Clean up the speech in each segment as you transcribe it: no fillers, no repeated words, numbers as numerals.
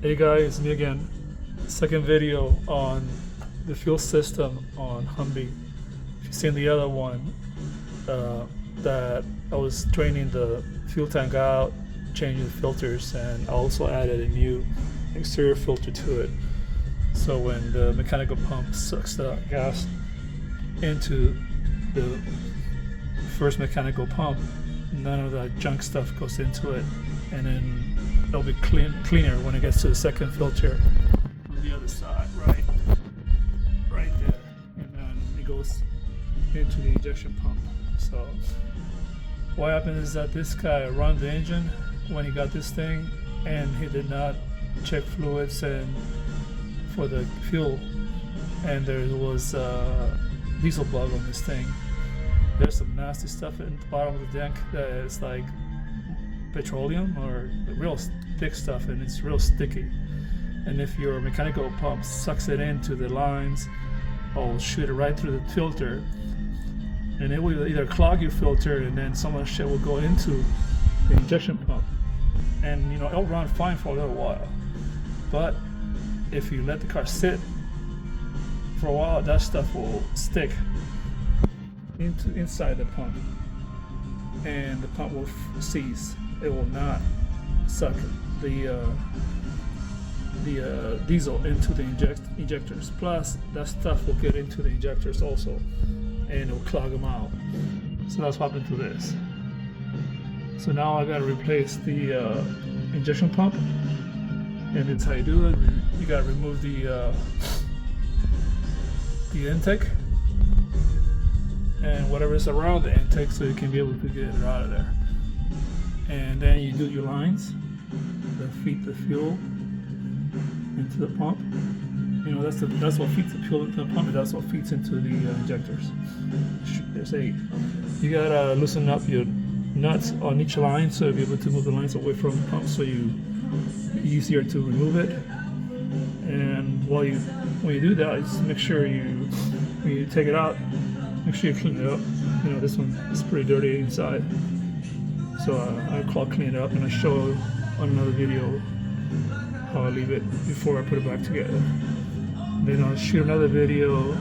Hey guys, it's me again. Second video on the fuel system on Humvee. If you've seen the other one, that I was draining the fuel tank out, changing the filters, and I also added a new exterior filter to it. So when the mechanical pump sucks the gas into the first mechanical pump, none of that junk stuff goes into it, and then it'll be cleaner when it gets to the second filter on the other side, right there, and then it goes into the injection pump. So what happened is that this guy ran the engine when he got this thing, and he did not check fluids and for the fuel, and there was a diesel bug on this thing. There's some nasty stuff in the bottom of the tank that is like petroleum or real thick stuff, and it's real sticky. And if your mechanical pump sucks it into the lines or shoot it right through the filter, and it will either clog your filter, and then some of the shit will go into the injection pump, and it'll run fine for a little while. But if you let the car sit for a while, that stuff will stick inside the pump, and the pump will cease. It will not suck the diesel into the injectors. Plus, that stuff will get into the injectors also, and it will clog them out. So that's what happened to this. So now I gotta replace the injection pump, and it's how you do it. You gotta remove the intake and whatever's around the intake, so you can be able to get it out of there. And then you do your lines that feed the fuel into the pump. That's what feeds the fuel into the pump, and that's what feeds into the injectors. You gotta loosen up your nuts on each line, so you'll be able to move the lines away from the pump, so easier to remove it. And when you do that, just make sure when you take it out, make sure you clean it up. This one is pretty dirty inside, so I'll clean it up, and I show on another video how I leave it before I put it back together. Then I'll shoot another video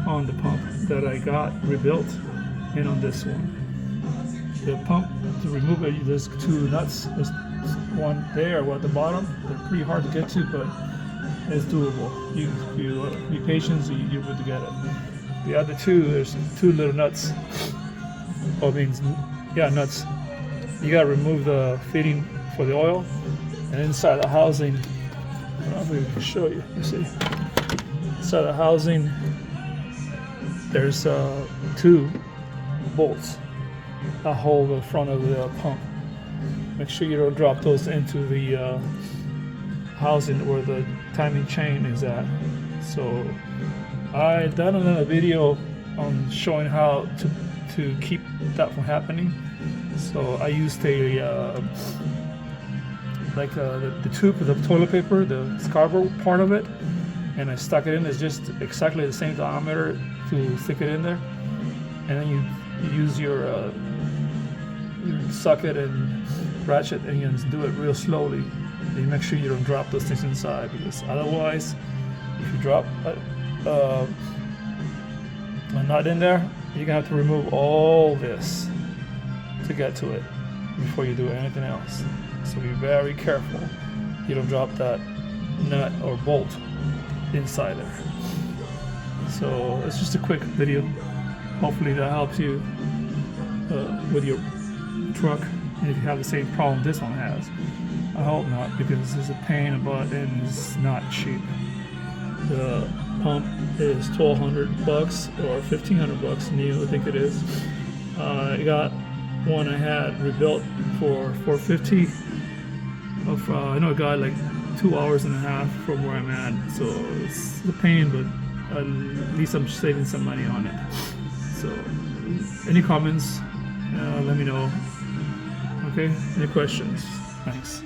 on the pump that I got rebuilt, and on this one. The pump, to remove it, there's two nuts. There's one there, one at the bottom. They're pretty hard to get to, but it's doable. If you be patient, you're good to get it. The other two, there's two little nuts. Nuts. You gotta remove the fitting for the oil, and inside the housing, I don't know if we can show you. You see, inside the housing, there's two bolts that hold the front of the pump. Make sure you don't drop those into the housing where the timing chain is at. So I done another video on showing how to keep that from happening. So I used the tube of the toilet paper, the Scarborough part of it, and I stuck it in. It's just exactly the same diameter to stick it in there, and then you use your socket and ratchet, and you just do it real slowly. And you make sure you don't drop those things inside, because otherwise, if you drop a nut in there, you're gonna have to remove all this to get to it before you do anything else. So be very careful you don't drop that nut or bolt inside there. So it's just a quick video. Hopefully that helps you with your truck, and if you have the same problem this one has. I hope not, because it's a pain in the butt and it's not cheap. The pump is $1,200 or $1,500 new, I think it is. I got one I had rebuilt for $450. I know a guy like 2 hours and a half from where I'm at, so it's a pain, but at least I'm saving some money on it. So any comments, let me know. Okay, any questions? Thanks.